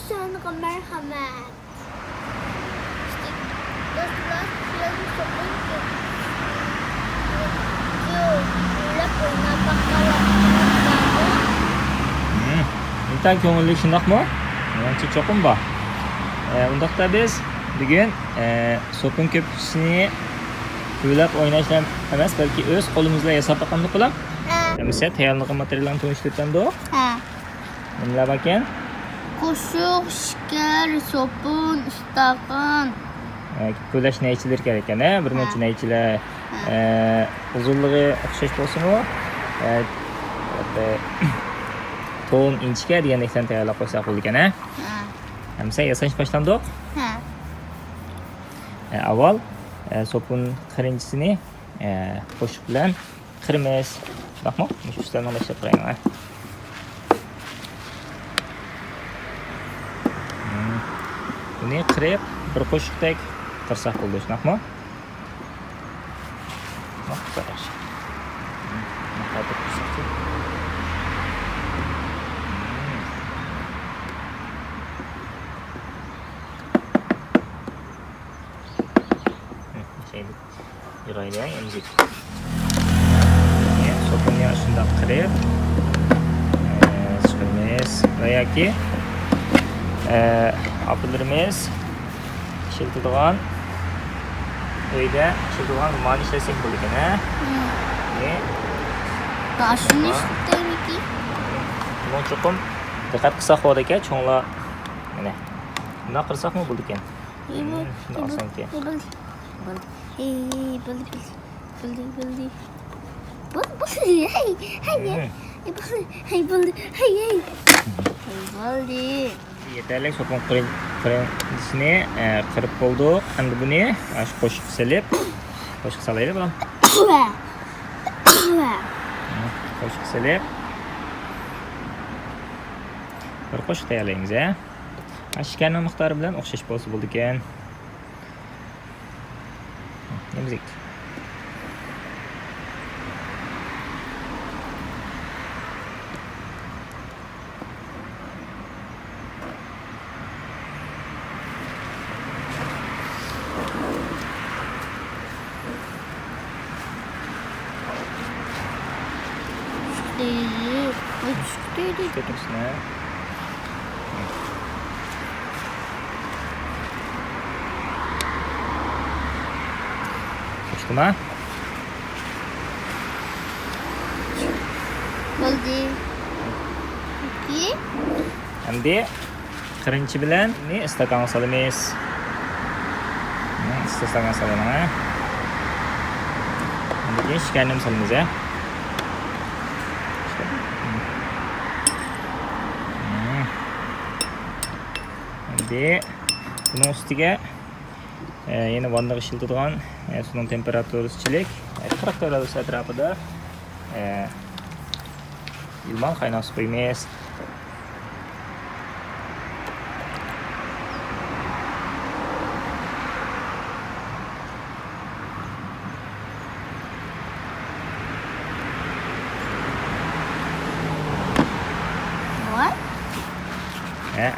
Sana merhamet. İşte dostlar filan sopun İntan ko'ngilli shundoqmi? Menimcha cho'qim bor. Undaqda biz bugun sopun ko'pikchisini ko'ylab o'ynashdan emas, balki o'z qo'limizla yasab boqqandik bilan. Mesela tayyorlangan materiallarni tanishtirgandik. Ha. Nimalar bor ekan? Qoshiq, shakar, sopun, stakan. Ko'lash naychilar kerak ekan, bir necha naychilar. Uzunligi o'xshash bo'lsa-mu, to'n inchga degandekdan tayyorlab qo'ysak bo'ldi ekan, Hamsa yasash boshlandik. Ha. Avval sopun qirinchisini qo'shib bilan qiramiz. Baxmo, shu ustidan boshlab qo'yayman. Buni qirib bir qo'shiqdek qirsak bo'ldi, shunaqmi? Yaxshi. Qaytib qirsak. Şeydi. Yurayla emzik. Sopunni shundoq qirib chiqamiz va yoki apillarimiz ishlatadigan uyda ishlatadigan gumoni ishlasak bo'ladi ekan, Qashini ishlataymi? Buni cho'qim diqqat qilsak bo'ladi ekan, cho'nglar mana bundoq qilsakmi bo'ladi ekan. Shuni olsang ekan. Yeterli sopun qirinchisini qirib bo'ldik. Endi buni shu qo'shiq silib, qo'shiq salaylik bilan. Qo'shiq silib bir qo'shiq tayyorlaymiz, Shikarning miqdori bilan o'xshash bo'lsa bo'ldi ekan. Emzik. Ko'chdimi? Bo'ldi. Endi qirinchi bilan istakonga solamiz. Istakonga solamiz. Endi shikarni solamiz, Endi buning ustiga yana vannaga ishlatadigan suvning temperaturasichilik 40 gradus atrofida limon qaynatib qo'yamiz.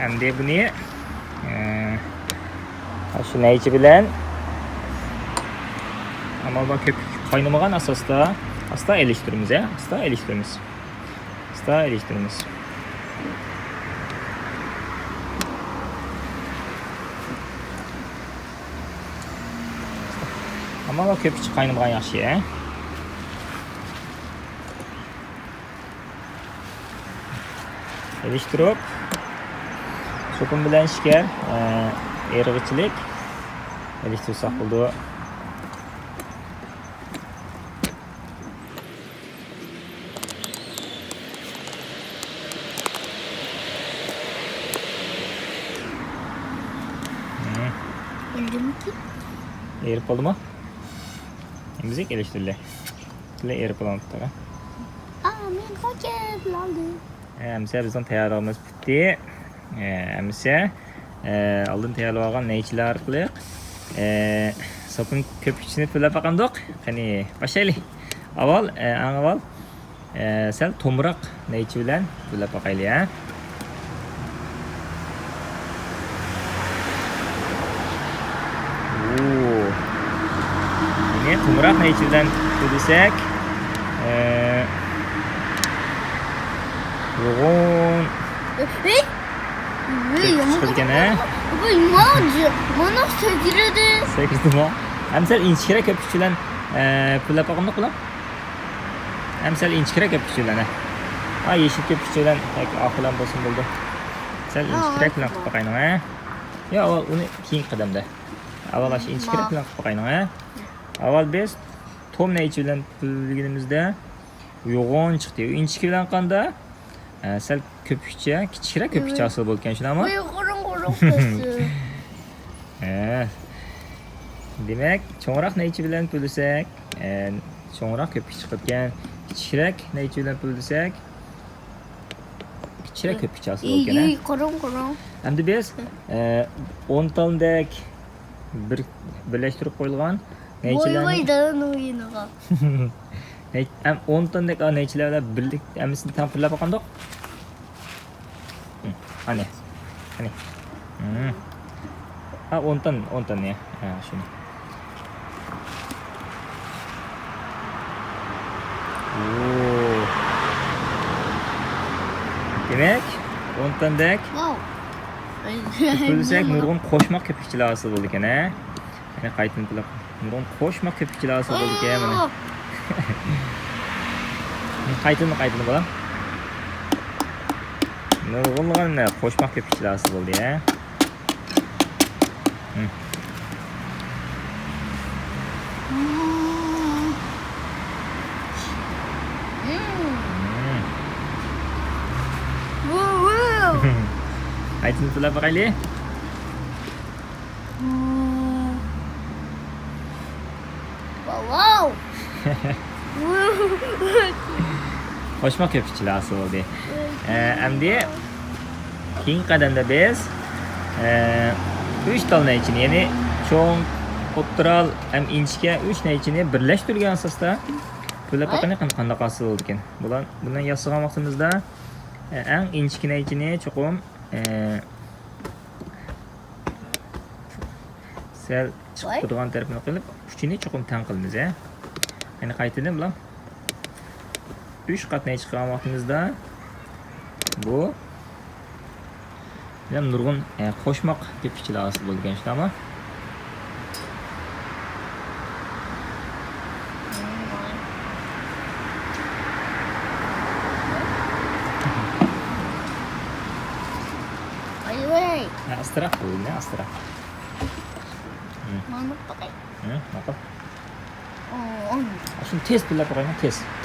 Endi buni shu naychi bilan amalda ko'p qaynamagan asosda asta elishtiramiz, asta elishtiramiz. Amalda ko'p qaynamagan yaxshi, Elishtirib sopun bilan shikar erg'ichilik elishtirsak bo'ldi. Erib bo'ldimi? Emzik elishtirdi. Tile erib bo'lmoqda. Men qo'yib oldim. Hamsa bizning tayyorlig'imiz bitdi. Hamsa oldin tayyorlab olgan naychilar orqali sopun ko'pikchisini to'lab olgandik. Qani boshlaylik. Avval sal to'mroq naychi bilan to'lab oqaylik, To'g'riroq necha bilan pul desak, yo'g'on chiqdi ekan-a? Bu nima? Mana sakradi. Sakrdimi? Amsal inchkira ko'pish bilan pullab olganda qulam. Amsal inchkira ko'pish bilan. Ha, yeshil ko'pish bilan oqilan bo'lsin bo'ldi. Sal inchkira bilan qilib qo'yaylik, ha? Yo, avval uni keyin qadamda. Avval shu inchkira bilan qilib qo'yaylik, ha? Avval biz tom necha bilan pulligimizda yo'g'on chiqdi. Inchkira bilan qanda sal ko'pikcha, kichikroq ko'pikcha hosil bo'lgan, shunami? Voy, qorong-qorong qilsin. Demak, cho'ngroq necha bilan pul desak, cho'ngroq ko'pik chiqibgan. Kichikroq necha bilan pul desak, kichikroq ko'pikcha hosil bo'lgan. Ey, qorong-qorong. Endi biz 10 tondek birlashtirib qo'yilgan nechalarni Voy, dan o'yiniga. 10 tondek nechalar birlik amisini ta'minlab olgandik. Qani. Ha, 10 ton ya. Ha, shuni. Demak, 10 tondek Wow. pulsak nurg'un qo'shma ko'pikchilar hosil bo'ldi ekan, ha? Mana qaytin pulab. Nurg'un qo'shma ko'pikchilar hosil bo'ldi ekan mana. Qaytin bolam. Nurg'un qo'shma ko'pikchilar hosil bo'ldi, ya. Qaytin pulab boqaylik. Wow. Qo'shma ko'pikchilar hosil bo'ldi. Endi keyingi qadamda biz 3 tolni ichini, ya'ni cho'ng, o'ttiral, ham inchga 3 nechini birlashtirgan asosda pulab boqani qanday hosil bo'ldi ekan. Bundan yasagan vaqtimizda eng inchkina ichini cho'qim sel chiqib turgan tarafini qilib, uchini cho'qim tang qilamiz, ya. Ya'ni qaytadan bilan 3 qatnay chiqqan vaqtimizda bu ham nurg'un qo'shmoq ko'pikchilar hosil bo'lgan, shunami? Voy. Astirab qo'ying, astirab. Mana pakai. Maqul. Oh. Shuni tez pillab qo'ying,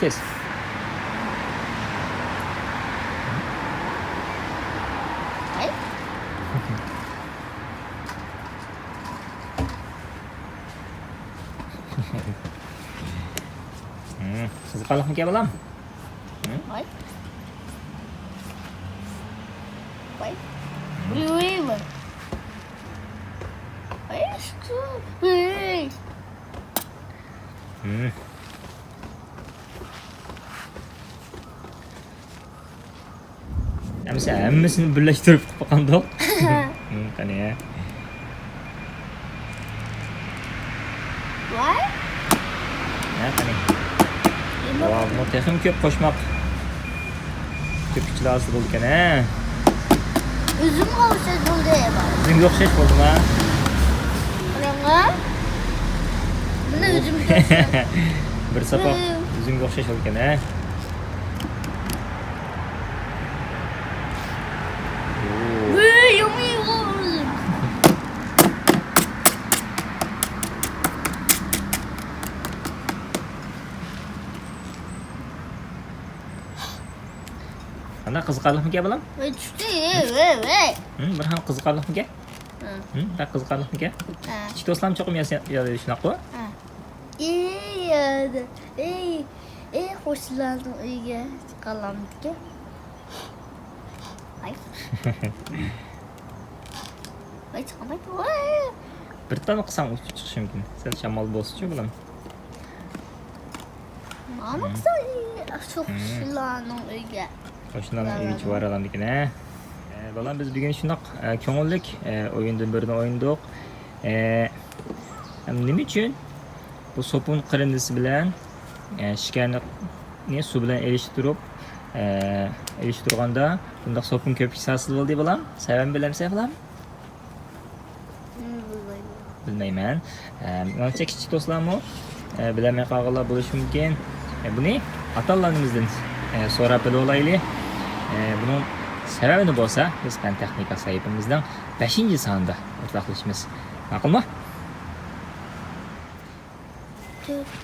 tez. Ay. Qiziqarliqmi ke bolam? Ay. Ay. Voy. Ay, şu. Ay. Hammasini birlashtirib qo'ygandik. Qani ya. Voy. Qani. Wow, muntaham ko'p qo'shmoq ko'pikchilar hosil bo'ldi ekan, ha. Üzüm kavuşacağız oldu ya bak. O'zingga o'xshash bo'ldimi, ha? Qarang'a. Buni üzüm kavuşacağız. Bir sapoq o'zingga o'xshash bo'ldi ekan, ha. Voy, yummy oldu. Qanday qiziqarliqmi ke bolam? Voy, düştü. Voy. Bir ham qiziqarliqmi ke? Ha. Bir qiziqarliqmi ke? Ha. Kichik do'stlarim cho'qim yozadi shunaqa. Ha. İyi yadi. Ey qo'shnilarning uyiga chiqalamizki. Ay. Ay, chiqamaydi. Voy. Bir tane qilsam uchib chiqishi mumkin. Sal shamol boschi bilan. Mana qilsam, shu qo'shnilarning uyiga. Qo'shnilarning uyiga chiqaralamdik, ha. Bolam, biz bugun shunoq ko'ngillik o'yindan birini o'ynadik. Nima uchun? bu sopun qirindisi bilan shikarni suv bilan erishtirganda bundaq sopun ko'pik hosil bo'ldi bolam. Sababini bilamsan bolam? Bilmayman. Menimcha kichik do'stlarmi bilmay qolganlar bo'lishi mumkin. Buni ota-onalarimizdan so'rab bilib olaylik. Buning sababini bo'lsa biz fan texnika sahifamizdan 5-sonda o'rtoqlashamiz. Ma'qulmi?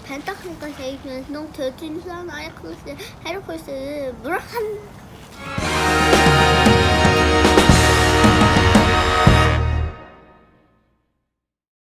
Fan texnika sayfimizning 4-sonini ayqilishda har qaysi bir